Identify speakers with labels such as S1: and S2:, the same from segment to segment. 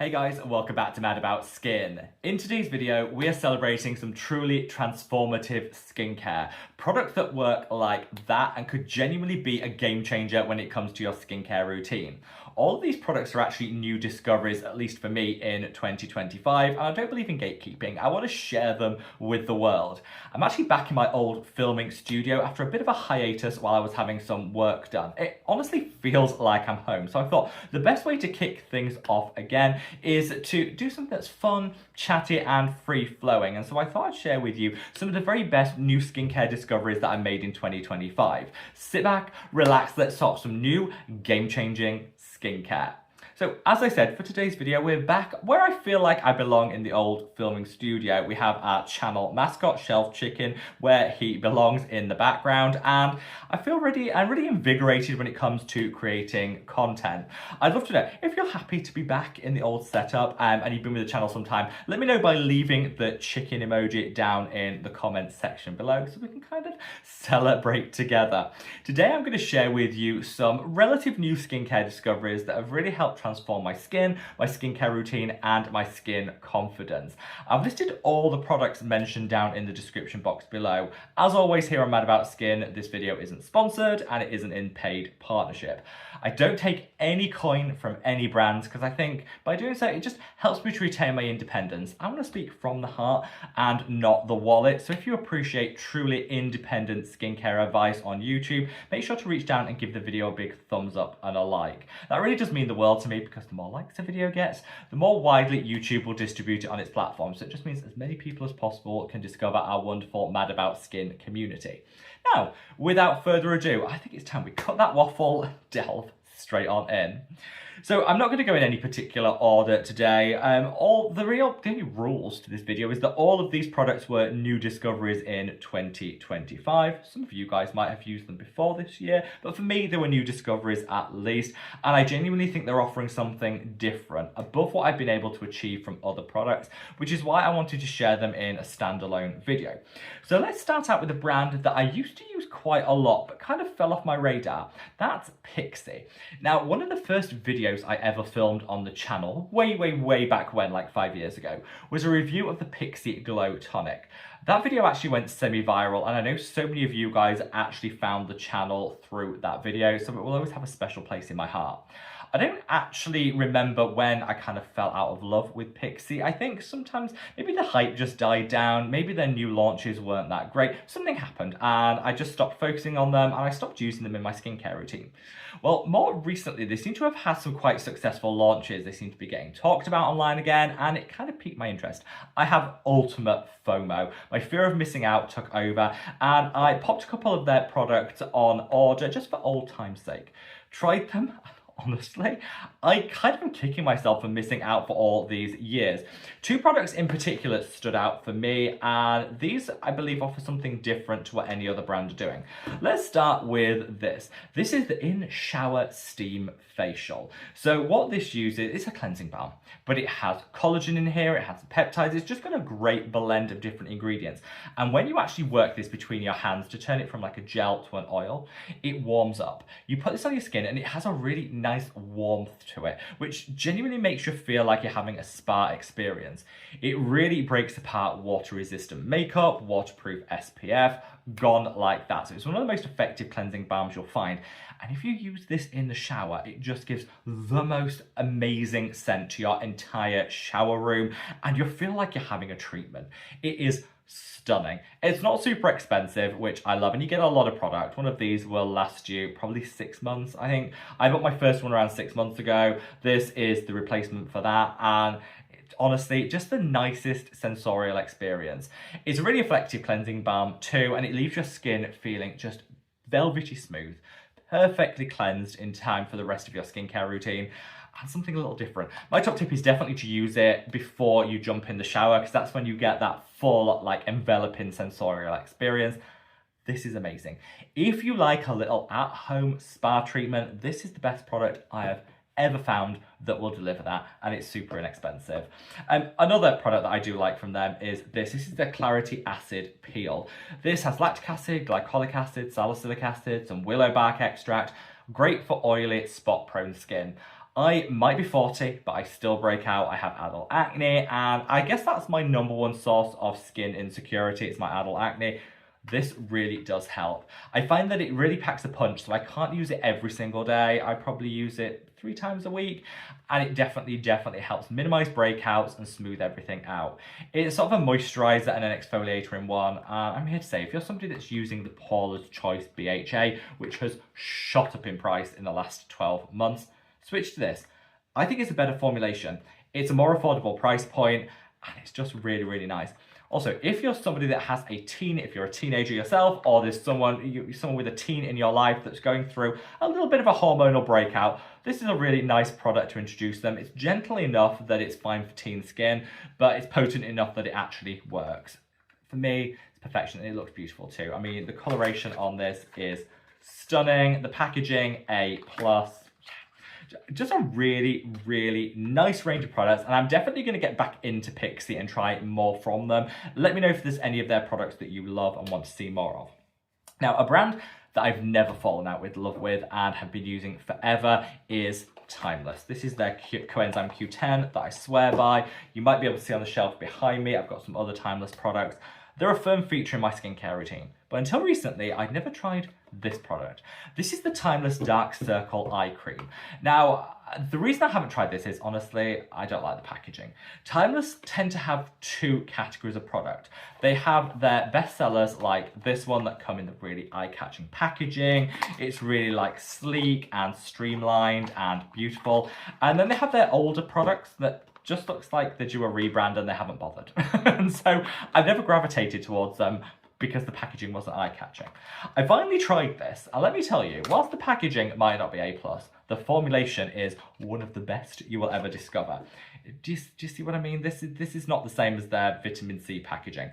S1: Hey guys, and welcome back to Mad About Skin. In today's video, we are celebrating some truly transformative skincare. Products that work like that and could genuinely be a game changer when it comes to your skincare routine. All of these products are actually new discoveries, at least for me, in 2025, and I don't believe in gatekeeping. I want to share them with the world. I'm actually back in my old filming studio after a bit of a hiatus while I was having some work done. It honestly feels like I'm home, so I thought the best way to kick things off again is to do something that's fun, chatty, and free-flowing. And so I thought I'd share with you some of the very best new skincare discoveries that I made in 2025. Sit back, relax, let's talk some new, game-changing skincare. So as I said, for today's video, we're back where I feel like I belong in the old filming studio. We have our channel mascot, Shelf Chicken, where he belongs in the background, and I feel really invigorated when it comes to creating content. I'd love to know if you're happy to be back in the old setup and you've been with the channel some time. Let me know by leaving the chicken emoji down in the comments section below so we can kind of celebrate together. Today I'm going to share with you some relative new skincare discoveries that have really helped transform my skin, my skincare routine, and my skin confidence. I've listed all the products mentioned down in the description box below. As always, here on Mad About Skin, this video isn't sponsored and it isn't in paid partnership. I don't take any coin from any brands because I think by doing so, it just helps me to retain my independence. I want to speak from the heart and not the wallet. So if you appreciate truly independent skincare advice on YouTube, make sure to reach down and give the video a big thumbs up and a like. That really does mean the world to me because the more likes a video gets, the more widely YouTube will distribute it on its platform. So it just means as many people as possible can discover our wonderful Mad About Skin community. Now, without further ado, I think it's time we cut that waffle, delve straight on in. So I'm not going to go in any particular order today. The only rules to this video is that all of these products were new discoveries in 2025. Some of you guys might have used them before this year, but for me, they were new discoveries at least. And I genuinely think they're offering something different above what I've been able to achieve from other products, which is why I wanted to share them in a standalone video. So let's start out with a brand that I used to use quite a lot, but kind of fell off my radar. That's Pixi. Now, one of the first videos I ever filmed on the channel, way back when, like 5 years ago, was a review of the Pixi Glow Tonic. That video actually went semi-viral, and I know so many of you guys actually found the channel through that video, so it will always have a special place in my heart. I don't actually remember when I kind of fell out of love with Pixi. I think sometimes maybe the hype just died down, maybe their new launches weren't that great, something happened and I just stopped focusing on them and I stopped using them in my skincare routine. Well, more recently, they seem to have had some quite successful launches. They seem to be getting talked about online again, and it kind of piqued my interest. I have ultimate FOMO. My fear of missing out took over, and I popped a couple of their products on order just for old time's sake. Tried them. Honestly, I kind of am kicking myself for missing out for all these years. Two products in particular stood out for me, and these, I believe, offer something different to what any other brand are doing. Let's start with this. This is the In-Shower Steam Facial. So what this uses is a cleansing balm, but it has collagen in here, it has peptides, it's just got a great blend of different ingredients. And when you actually work this between your hands to turn it from like a gel to an oil, it warms up. You put this on your skin and it has a really nice warmth to it, which genuinely makes you feel like you're having a spa experience. It really breaks apart water-resistant makeup, waterproof SPF, gone like that. So it's one of the most effective cleansing balms you'll find. And if you use this in the shower, it just gives the most amazing scent to your entire shower room, and you feel like you're having a treatment. It is stunning. It's not super expensive, which I love, and you get a lot of product. One of these will last you probably 6 months, I think. I bought my first one around 6 months ago. This is the replacement for that, and honestly, just the nicest sensorial experience. It's a really effective cleansing balm too, and it leaves your skin feeling just velvety smooth, perfectly cleansed in time for the rest of your skincare routine. And something a little different. My top tip is definitely to use it before you jump in the shower, because that's when you get that full, like, enveloping sensorial experience. This is amazing. If you like a little at-home spa treatment, this is the best product I have ever found that will deliver that, and it's super inexpensive. Another product that I do like from them is this. This is the Clarity Acid Peel. This has lactic acid, glycolic acid, salicylic acid, some willow bark extract. Great for oily, spot-prone skin. I might be 40, but I still break out. I have adult acne, and I guess that's my number one source of skin insecurity. It's my adult acne. This really does help. I find that it really packs a punch, so I can't use it every single day. I probably use it 3 times a week, and it definitely helps minimize breakouts and smooth everything out. It's sort of a moisturizer and an exfoliator in one. I'm here to say, if you're somebody that's using the Paula's Choice BHA, which has shot up in price in the last 12 months, switch to this. I think it's a better formulation. It's a more affordable price point, and it's just really, really nice. Also, if you're somebody that has a teen, if you're a teenager yourself, or there's someone with a teen in your life that's going through a little bit of a hormonal breakout, this is a really nice product to introduce them. It's gentle enough that it's fine for teen skin, but it's potent enough that it actually works. For me, it's perfection, and it looks beautiful too. I mean, the coloration on this is stunning. The packaging, A+. Just a really, really nice range of products, and I'm definitely going to get back into Pixi and try more from them. Let me know if there's any of their products that you love and want to see more of. Now, a brand that I've never fallen out with love with and have been using forever is Timeless. This is their coenzyme Q10 that I swear by. You might be able to see on the shelf behind me. I've got some other Timeless products. They're a firm feature in my skincare routine, but until recently, I'd never tried this product. This is the Timeless Dark Circle Eye Cream. Now, the reason I haven't tried this is, honestly, I don't like the packaging. Timeless tend to have 2 categories of product. They have their bestsellers like this one that come in the really eye-catching packaging. It's really like sleek and streamlined and beautiful. And then they have their older products that just looks like they do a rebrand and they haven't bothered. And so I've never gravitated towards them because the packaging wasn't eye-catching. I finally tried this, and let me tell you, whilst the packaging might not be A+, the formulation is one of the best you will ever discover. Do you see what I mean? This is not the same as their vitamin C packaging,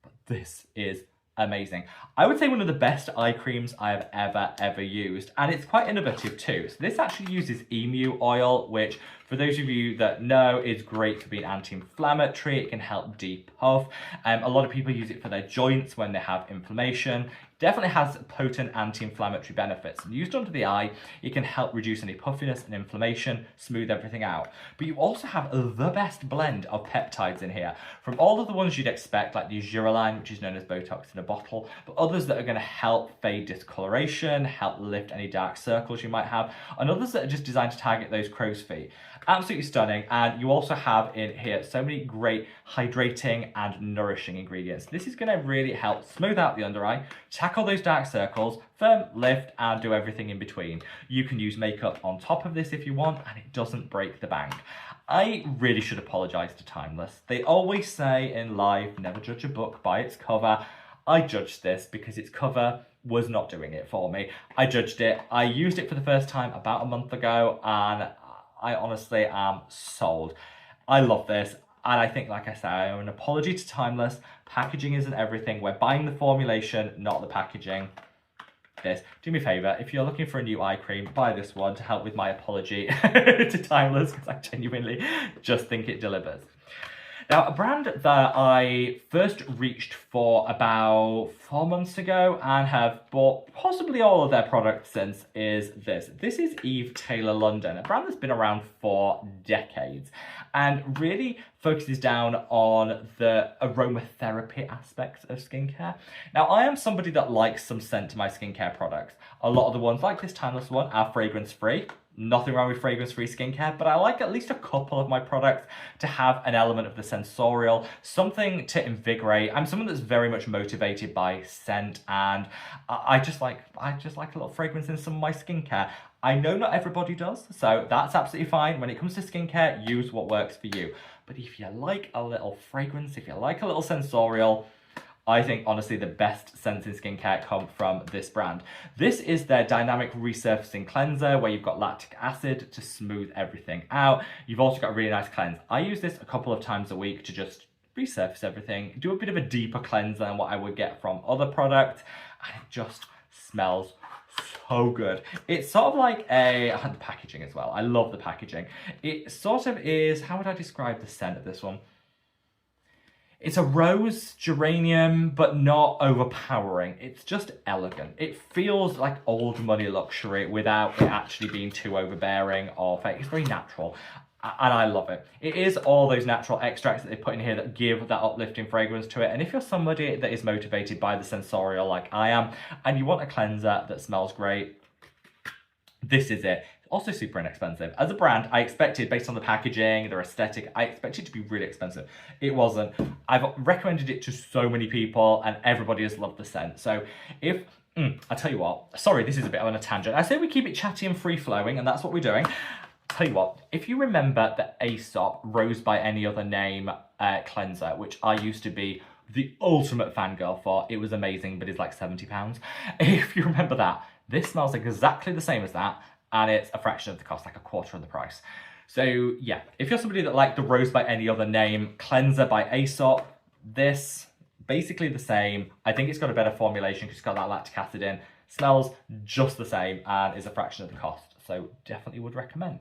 S1: but this is amazing. I would say one of the best eye creams I have ever used, and it's quite innovative too. So this actually uses emu oil, which for those of you that know is great for being anti-inflammatory. It can help depuff. A lot of people use it for their joints when they have inflammation. Definitely has potent anti-inflammatory benefits. And used under the eye, it can help reduce any puffiness and inflammation, smooth everything out. But you also have the best blend of peptides in here. From all of the ones you'd expect, like the Azuraline, which is known as Botox in a bottle, but others that are going to help fade discoloration, help lift any dark circles you might have, and others that are just designed to target those crow's feet. Absolutely stunning. And you also have in here so many great hydrating and nourishing ingredients. This is going to really help smooth out the under eye, tackle those dark circles, firm, lift, and do everything in between. You can use makeup on top of this if you want, and it doesn't break the bank. I really should apologise to Timeless. They always say in life, never judge a book by its cover. I judged this because its cover was not doing it for me. I judged it. I used it for the first time about a month ago, and I honestly am sold. I love this. And I think, like I said, I owe an apology to Timeless. Packaging isn't everything. We're buying the formulation, not the packaging. This. Do me a favour, if you're looking for a new eye cream, buy this one to help with my apology to Timeless, because I genuinely just think it delivers. Now, a brand that I first reached for about 4 months ago and have bought possibly all of their products since is this. This is Eve Taylor London, a brand that's been around for decades and really focuses down on the aromatherapy aspects of skincare. Now, I am somebody that likes some scent to my skincare products. A lot of the ones, like this Timeless one, are fragrance-free. Nothing wrong with fragrance-free skincare, but I like at least a couple of my products to have an element of the sensorial, something to invigorate. I'm someone that's very much motivated by scent, and I just like a little fragrance in some of my skincare. I know not everybody does, so that's absolutely fine. When it comes to skincare, use what works for you. But if you like a little fragrance, if you like a little sensorial, I think, honestly, the best scents in skincare come from this brand. This is their dynamic resurfacing cleanser, where you've got lactic acid to smooth everything out. You've also got a really nice cleanse. I use this a couple of times a week to just resurface everything, do a bit of a deeper cleanse than what I would get from other products, and it just smells so good. It's sort of like the packaging as well. I love the packaging. It sort of is, how would I describe the scent of this one? It's a rose geranium, but not overpowering. It's just elegant. It feels like old money luxury without it actually being too overbearing or fake. It's very natural. And I love it. It is all those natural extracts that they put in here that give that uplifting fragrance to it. And if you're somebody that is motivated by the sensorial like I am, and you want a cleanser that smells great, this is it. Also super inexpensive. As a brand, I expected, based on the packaging, their aesthetic, I expected it to be really expensive. It wasn't. I've recommended it to so many people and everybody has loved the scent. So if, I tell you what, sorry, this is a bit on a tangent. I say we keep it chatty and free-flowing, and that's what we're doing. Tell you what, if you remember the Aesop Rose by Any Other Name cleanser, which I used to be the ultimate fangirl for, it was amazing, but it's like £70. If you remember that, this smells exactly the same as that, and it's a fraction of the cost, like a quarter of the price. So yeah, if you're somebody that liked the Rose by Any Other Name cleanser by Aesop, this, basically the same. I think it's got a better formulation because it's got that lactic acid in. Smells just the same and is a fraction of the cost. So definitely would recommend.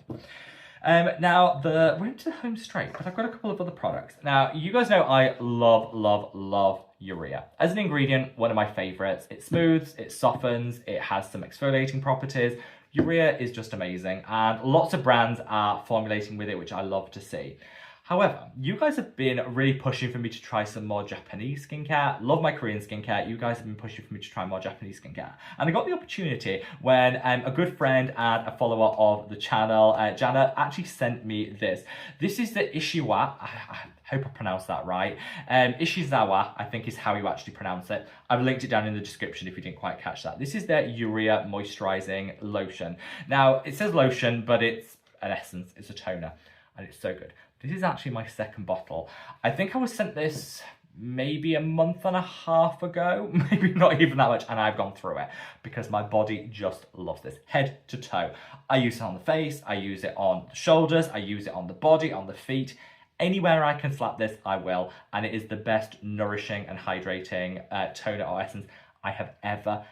S1: Now, we're into the home straight, but I've got a couple of other products. Now, you guys know I love, love, love urea. As an ingredient, one of my favorites. It smooths, it softens, it has some exfoliating properties. Urea is just amazing, and lots of brands are formulating with it, which I love to see. However, you guys have been really pushing for me to try some more Japanese skincare. Love my Korean skincare. You guys have been pushing for me to try more Japanese skincare. And I got the opportunity when a good friend and a follower of the channel, Jana, actually sent me this. This is the Ishiwa. I hope I pronounced that right. Ishizawa, I think is how you actually pronounce it. I've linked it down in the description if you didn't quite catch that. This is their Urea Moisturizing Lotion. Now, it says lotion, but it's an essence. It's a toner, and it's so good. This is actually my second bottle. I think I was sent this maybe a month and a half ago, maybe not even that much, and I've gone through it because my body just loves this, head to toe. I use it on the face, I use it on the shoulders, I use it on the body, on the feet. Anywhere I can slap this, I will, and it is the best nourishing and hydrating toner or essence I have ever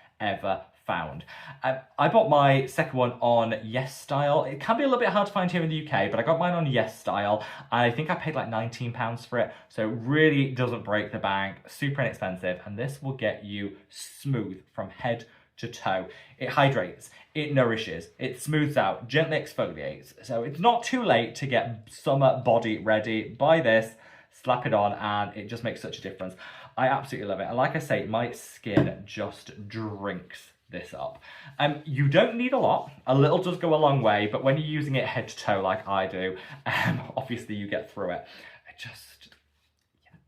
S1: found. I bought my second one on Yes Style. It can be a little bit hard to find here in the UK, but I got mine on Yes Style, and I think I paid like £19 for it, so it really doesn't break the bank, super inexpensive, and this will get you smooth from head to toe. It hydrates, it nourishes, it smooths out, gently exfoliates, so it's not too late to get summer body ready. Buy this, slap it on, and it just makes such a difference. I absolutely love it, and like I say, my skin just drinks this up. You don't need a lot. A little does go a long way, but when you're using it head to toe like I do, obviously you get through it.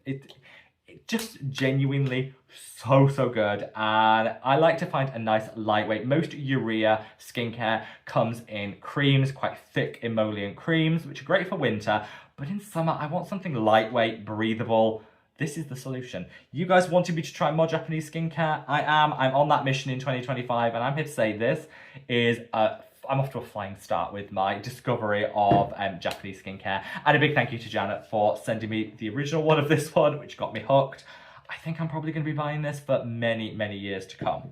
S1: It just genuinely so good, and I like to find a nice lightweight. Most urea skincare comes in creams, quite thick emollient creams, which are great for winter, but in summer I want something lightweight, breathable. This is the solution. You guys wanted me to try more Japanese skincare? I'm on that mission in 2025, and I'm here to say this is I'm off to a flying start with my discovery of Japanese skincare. And a big thank you to Janet for sending me the original one of this one, which got me hooked. I think I'm probably going to be buying this for many years to come.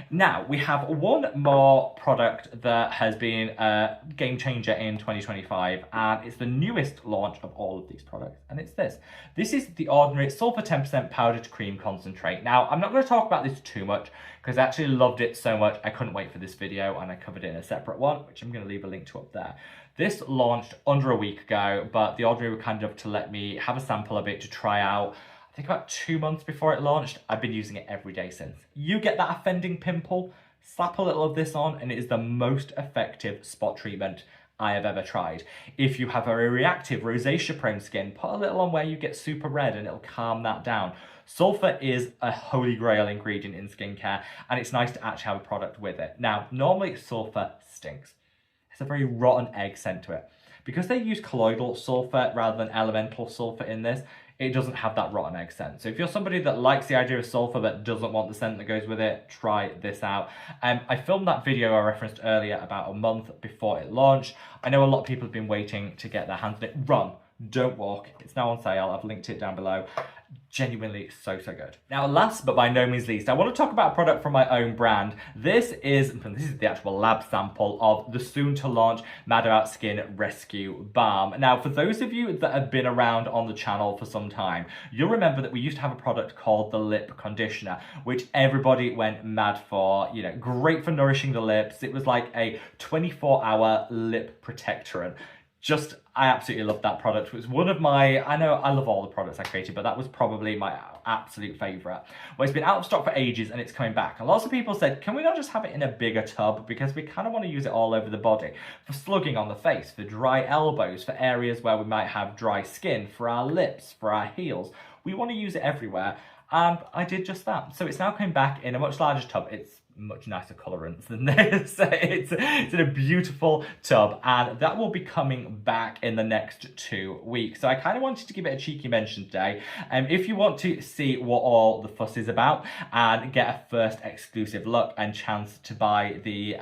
S1: Now, we have one more product that has been a game changer in 2025, and it's the newest launch of all of these products, and it's this. This is the Ordinary Sulfur 10% Powdered Cream Concentrate. Now, I'm not going to talk about this too much, because I actually loved it so much, I couldn't wait for this video, and I covered it in a separate one, which I'm going to leave a link to up there. This launched under a week ago, but the Ordinary were kind enough to let me have a sample of it to try out. I think about 2 months before it launched. I've been using it every day since. You get that offending pimple, slap a little of this on, and it is the most effective spot treatment I have ever tried. If you have a very reactive, rosacea prone skin, put a little on where you get super red and it'll calm that down. Sulfur is a holy grail ingredient in skincare, and it's nice to actually have a product with it. Now, normally sulfur stinks. It's a very rotten egg scent to it. Because they use colloidal sulfur rather than elemental sulfur in this, it doesn't have that rotten egg scent. So if you're somebody that likes the idea of sulfur but doesn't want the scent that goes with it, try this out. I filmed that video I referenced earlier about a month before it launched. I know a lot of people have been waiting to get their hands on it. Don't walk. It's now on sale. I've linked it down below. Genuinely so good. Now, last but by no means least, I want to talk about a product from my own brand. This is the actual lab sample of the soon to launch Mad About Skin Rescue Balm. Now, for those of you that have been around on the channel for some time, you'll remember that we used to have a product called the lip conditioner, which everybody went mad for. You know, great for nourishing the lips. It was like a 24-hour lip protectorant. I absolutely love that product. It was one of my, I know I love all the products I created, but that was probably my absolute favorite. Well, it's been out of stock for ages and it's coming back. And lots of people said, can we not just have it in a bigger tub? Because we kind of want to use it all over the body. For slugging on the face, for dry elbows, for areas where we might have dry skin, for our lips, for our heels. We want to use it everywhere. And I did just that. So it's now coming back in a much larger tub. It's much nicer colorants than this. It's in a beautiful tub, and that will be coming back in the next 2 weeks. So I kind of wanted to give it a cheeky mention today. If you want to see what all the fuss is about and get a first exclusive look and chance to buy the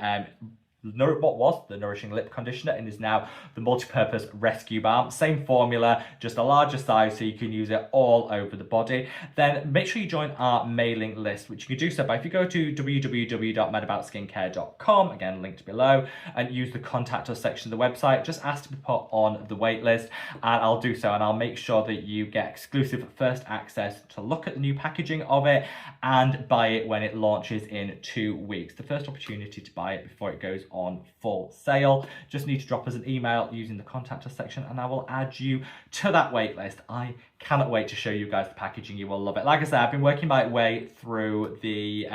S1: what was the Nourishing Lip Conditioner and is now the Multi-Purpose Rescue Balm. Same formula, just a larger size so you can use it all over the body. Then make sure you join our mailing list, which you can do so by if you go to www.madaboutskincare.com, again linked below, and use the contact us section of the website. Just ask to be put on the wait list and I'll do so, and I'll make sure that you get exclusive first access to look at the new packaging of it and buy it when it launches in 2 weeks. The first opportunity to buy it before it goes on full sale. Just need to drop us an email using the contact us section and I will add you to that wait list. I cannot wait to show you guys the packaging. You will love it. Like I said, I've been working my way through the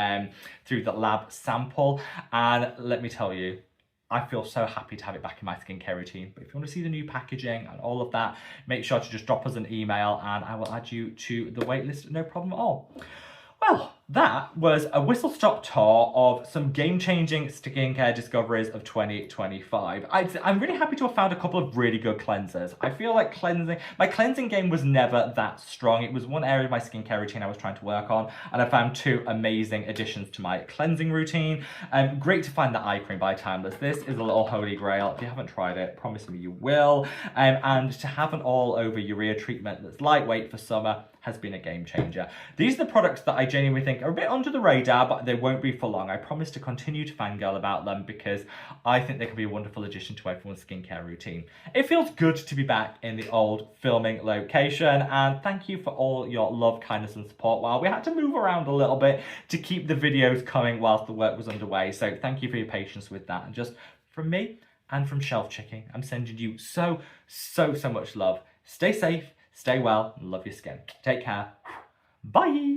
S1: lab sample, and let me tell you, I feel so happy to have it back in my skincare routine. But if you want to see the new packaging and all of that, make sure to just drop us an email and I will add you to the wait list, no problem at all. Well, that was a whistle-stop tour of some game-changing skincare discoveries of 2025. I'm really happy to have found a couple of really good cleansers. I feel like my cleansing game was never that strong. It was one area of my skincare routine I was trying to work on, and I found 2 amazing additions to my cleansing routine. Great to find the eye cream by Timeless. This is a little holy grail. If you haven't tried it, promise me you will. And to have an all-over urea treatment that's lightweight for summer has been a game changer. These are the products that I genuinely think are a bit under the radar, but they won't be for long. I promise to continue to fangirl about them because I think they can be a wonderful addition to everyone's skincare routine. It feels good to be back in the old filming location, and thank you for all your love, kindness and support while we had to move around a little bit to keep the videos coming whilst the work was underway. So thank you for your patience with that. And just from me and from Shelf Checking, I'm sending you so much love. Stay safe, stay well, and love your skin. Take care. Bye.